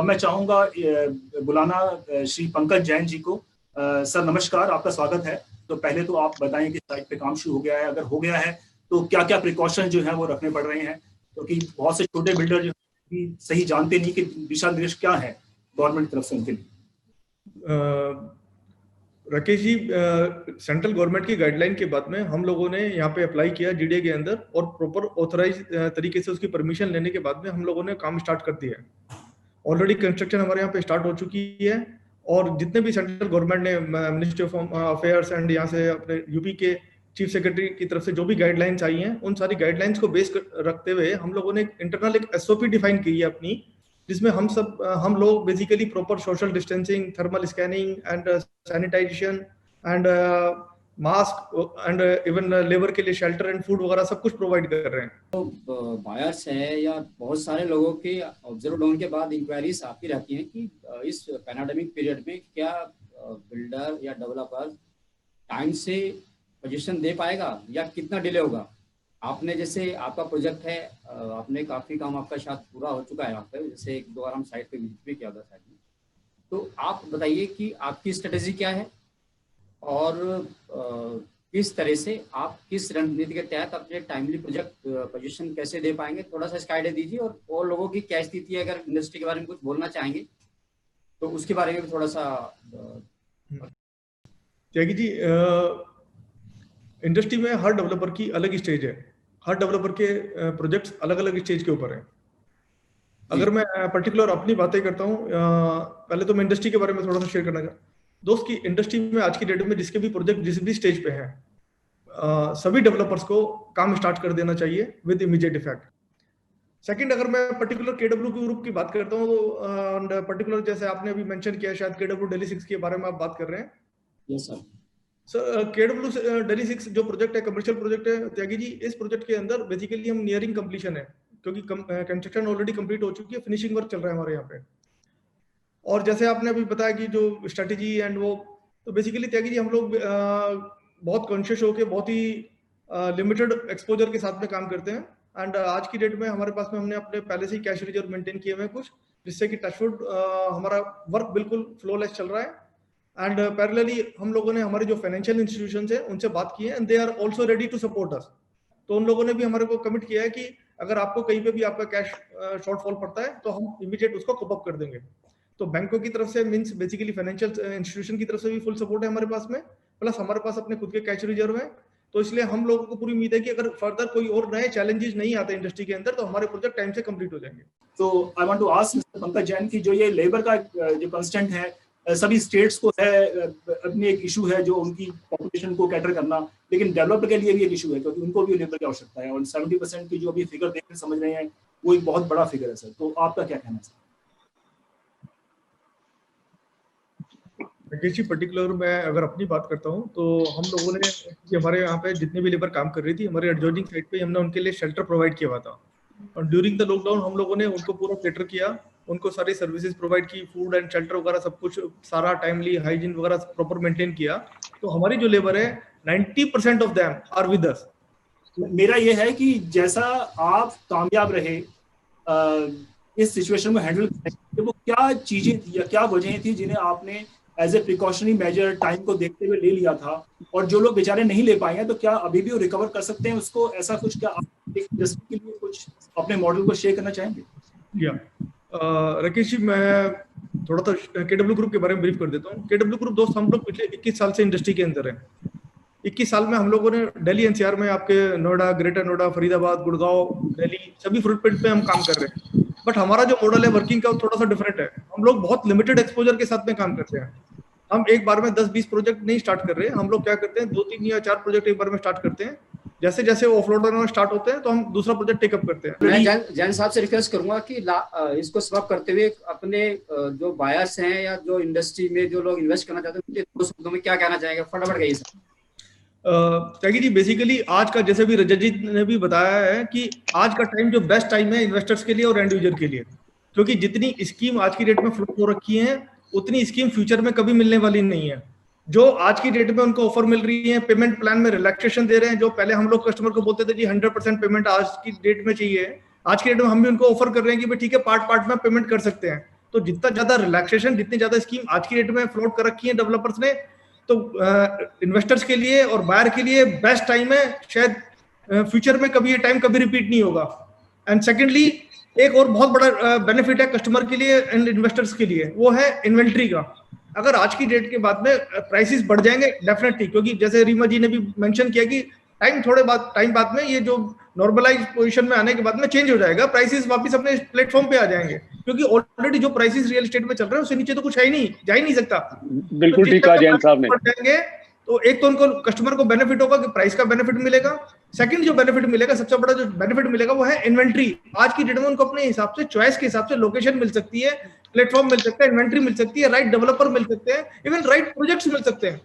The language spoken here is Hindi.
अब मैं चाहूंगा बुलाना श्री पंकज जैन जी को। सर नमस्कार, आपका स्वागत है। तो पहले तो आप बताएं कि साइट पे काम शुरू हो गया है, अगर हो गया है तो क्या क्या प्रिकॉशन जो है वो रखने पड़ रहे हैं, क्योंकि बहुत से छोटे बिल्डर जो सही जानते नहीं कि दिशा निर्देश क्या है गवर्नमेंट की तरफ से उनके लिए। राकेश जी, सेंट्रल गवर्नमेंट की गाइडलाइन के बाद में हम लोगों ने यहाँ पे अप्लाई किया जीडीए के अंदर, और प्रॉपर ऑथराइज तरीके से उसकी परमिशन लेने के बाद में हम लोगों ने काम स्टार्ट कर दिया है। ऑलरेडी कंस्ट्रक्शन हमारे यहाँ पे स्टार्ट हो चुकी है, और जितने भी सेंट्रल गवर्नमेंट ने मिनिस्ट्री ऑफ अफेयर्स एंड यहाँ से अपने यूपी के चीफ सेक्रेटरी की तरफ से जो भी गाइडलाइंस आई हैं, उन सारी गाइडलाइंस को बेस रखते हुए हम लोगों ने इंटरनल एक एसओपी डिफाइन की है अपनी, जिसमें हम लोग basically proper social distancing, thermal scanning and sanitisation and mask and even labour के लिए शेल्टर एंड फूड वगैरह सब कुछ प्रोवाइड कर रहे हैं। तो बायर्स है या बहुत सारे लोगों के ऑब्जर्व डाउन के बाद इंक्वायरीज आती रहती हैं कि इस पैंडेमिक पीरियड में क्या बिल्डर या डेवलपर टाइम से पोजीशन दे पाएगा या कितना डिले होगा। आपने जैसे आपका प्रोजेक्ट है, आपने काफ़ी काम आपका शायद पूरा हो चुका है यहाँ पे, जैसे एक दो बार हम साइट पे विजिट भी किया था साइट में। तो आप बताइए कि आपकी स्ट्रेटेजी क्या है और किस तरह से आप किस रणनीति के तहत अपने टाइमली प्रोजेक्ट पोजीशन कैसे दे पाएंगे, थोड़ा सा इसका आइडिया दीजिए। और लोगों की क्या स्थिति है, अगर इंडस्ट्री के बारे में कुछ बोलना चाहेंगे तो उसके बारे में भी थोड़ा सा। त्यागी जी, इंडस्ट्री में हर डेवलपर की अलग स्टेज है, हर डेवलपर के प्रोजेक्ट्स अलग अलग स्टेज के ऊपर हैं। अगर मैं पर्टिकुलर अपनी बातें करता हूँ, पहले तो मैं इंडस्ट्री के बारे में थोड़ा सा शेयर करना चाहूँ। दोस्त की इंडस्ट्री में आज की डेट में जिसके भी प्रोजेक्ट जिस भी स्टेज पे हैं, सभी डेवलपर्स को काम स्टार्ट कर देना चाहिए विद इमीडिएट इफेक्ट। सेकंड, अगर मैं पर्टिकुलर केडब्ल्यू ग्रुप की बात करता हूँ तो पर्टिकुलर जैसे आपने अभी मेंशन किया, शायद केडब्ल्यू दिल्ली 6 के बारे में आप बात कर रहे हैं। Yes sir. सर, केडब्ल्यू दिल्ली 6 जो प्रोजेक्ट है, कमर्शियल प्रोजेक्ट है त्यागी जी, इस प्रोजेक्ट के अंदर बेसिकली हम नियरिंग कंप्लीशन है, क्योंकि कंस्ट्रक्शन ऑलरेडी कंप्लीट हो चुकी है, फिनिशिंग वर्क चल रहा है हमारे यहाँ पे। और जैसे आपने अभी बताया कि जो स्ट्रेटेजी एंड वो, तो बेसिकली त्यागी जी हम लोग बहुत कॉन्शियस होकर बहुत ही लिमिटेड एक्सपोजर के साथ में काम करते हैं। एंड आज की डेट में हमारे पास में हमने अपने पहले से ही कैश रिजर्व मेंटेन किए हुए हैं कुछ, जिससे कि टचवुड हमारा वर्क बिल्कुल फ्लोलेस चल रहा है। एंड पैरेलली हम लोगों ने हमारे जो फाइनेंशियल इंस्टीट्यूशंस हैं उनसे बात की है, and they are also ready to support us. तो उन लोगों ने भी हमारे को कमिट किया है कि अगर आपको कहीं पे भी आपका कैश शॉर्टफॉल पड़ता है तो हम इमीडिएट उसको कोप अप कर देंगे। तो बैंकों की तरफ से मींस बेसिकली फाइनेंशियल इंस्टीट्यूशन की तरफ से भी फुल सपोर्ट है हमारे पास में, प्लस हमारे पास अपने खुद के कैश रिजर्व है। तो इसलिए हम लोगों को पूरी उम्मीद है कि अगर फर्दर कोई और नए चैलेंजेस नहीं आते इंडस्ट्री के अंदर तो हमारे प्रोजेक्ट टाइम से कंप्लीट हो जाएंगे। तो I want to ask mister Pankaj Jain की जो ये लेबर का जो कंस्टेंट है, सभी स्टेट्स को है, अपनी एक इशू है जो उनकी पॉपुलेशन को कैटर करना, लेकिन डेवलपर के लिए भी एक इशू है क्योंकि उनको भी लेबर की आवश्यकता है। और 70% की जो अभी फिगर देख कर समझ रहे हैं वो एक बहुत बड़ा फिगर है सर। तो आपका क्या कहना है सर? पर्टिकुलर मैं अगर अपनी बात करता हूं तो हम लोगों ने हमारे यहाँ पे जितने भी लेबर काम कर रही थी, हमारे एडजॉइनिंग साइट पे हमने उनके लिए शेल्टर प्रोवाइड किया हुआ था। और ड्यूरिंग द लॉकडाउन हम लोगों ने उनको पूरा कैटर किया, उनको सारी सर्विसेज प्रोवाइड की, फूड एंड शेल्टर वगैरह सब कुछ, सारा टाइमली हाइजीन वगैरह प्रॉपर मेंटेन किया। तो हमारी जो लेबर है 90% of them are with us. मेरा ये है कि जैसा आप कामयाब रहे इस सिचुएशन को हैंडल करने, वो क्या चीजें थी या क्या वजह थी जिन्हें आपने as a precautionary measure time को देखते हुए ले लिया था, और जो लोग बेचारे नहीं ले पाए हैं तो क्या अभी भी वो रिकवर कर सकते हैं उसको? ऐसा कुछ क्या आप इंडस्ट्री के लिए कुछ अपने मॉडल को शेयर करना चाहेंगे? या राकेश जी, मैं थोड़ा सा केडब्ल्यू ग्रुप के बारे में ब्रीफ कर देता हूँ। केडब्ल्यू ग्रुप दोस्त हम लोग पिछले 21 साल से इंडस्ट्री के अंदर है। 21 साल में हम लोगों ने दिल्ली एनसीआर में, आपके नोएडा, ग्रेटर नोएडा, फरीदाबाद, गुड़गांव, दिल्ली, सभी फुटप्रिंट पे हम काम कर रहे हैं। बट हमारा जो मॉडल है वर्किंग का थोड़ा सा डिफरेंट है। हम लोग बहुत लिमिटेड एक्सपोजर के साथ में काम करते हैं। हम एक बार में 10-20 प्रोजेक्ट नहीं स्टार्ट कर रहे हैं। हम लोग क्या करते हैं, 2-3 या 4 प्रोजेक्ट एक बार में स्टार्ट करते हैं। जैसे जैसे ऑफलोड होना स्टार्ट होते हैं तो हम दूसरा प्रोजेक्ट टेकअप करते हैं। मैं जैन साहब से रिक्वेस्ट करूंगा कि इसको समाप्त करते हुए अपने जो बायर्स हैं या जो इंडस्ट्री में जो लोग इन्वेस्ट करना चाहते हैं उनके 2 शब्दों में क्या कहना चाहेंगे, फटाफट कहिए सर। त्यागी जी, बेसिकली आज का, जैसे भी रजत जी ने भी बताया है कि आज का टाइम जो बेस्ट टाइम है इन्वेस्टर्स के लिए और एंड यूजर के लिए, क्योंकि जितनी स्कीम आज की डेट में फ्लोट हो रखी है उतनी स्कीम फ्यूचर में कभी मिलने वाली नहीं है। जो आज की डेट में उनको ऑफर मिल रही है, पेमेंट प्लान में रिलैक्सेशन दे रहे हैं। जो पहले हम लोग कस्टमर को बोलते थे जी 100% पेमेंट आज की डेट में चाहिए, आज की डेट में हम भी उनको ऑफर कर रहे हैं कि भाई ठीक है, पार्ट में पेमेंट कर सकते हैं। तो जितना ज्यादा रिलैक्सेशन, जितनी ज्यादा स्कीम आज की डेट में फ्लोट कर रखी है डेवलपर्स ने, तो इन्वेस्टर्स के लिए और बायर के लिए बेस्ट टाइम है। शायद फ्यूचर में कभी ये टाइम कभी रिपीट नहीं होगा। एंड सेकेंडली, एक और बहुत बड़ा बेनिफिट है कस्टमर के लिए एंड इन्वेस्टर्स के लिए, वो है इन्वेंट्री का। अगर आज की डेट के बाद में प्राइसेस बढ़ जाएंगे डेफिनेटली, क्योंकि जैसे रीमा जी ने भी मेंशन किया कि टाइम बाद में ये जो नॉर्मलाइज पोजीशन में आने के बाद में चेंज हो जाएगा, प्राइसेस वापस अपने प्लेटफॉर्म पे आ जाएंगे, क्योंकि ऑलरेडी जो प्राइसेस रियल एस्टेट में चल रहे हैं उससे नीचे तो कुछ है ही नहीं, जा ही नहीं सकता। बिल्कुल ठीक कहा जैन साहब ने। तो एक तो उनको कस्टमर को बेनिफिट होगा कि प्राइस का बेनिफिट मिलेगा। सेकंड जो बेनिफिट मिलेगा, सबसे बड़ा जो बेनिफिट मिलेगा वो है इन्वेंट्री। आज की डेट में उनको अपने हिसाब से, चॉइस के हिसाब से लोकेशन मिल सकती है, प्लेटफॉर्म मिल सकता है, इन्वेंट्री मिल सकती है, राइट डेवलपर मिल सकते हैं, इवन राइट प्रोजेक्ट्स मिल सकते हैं।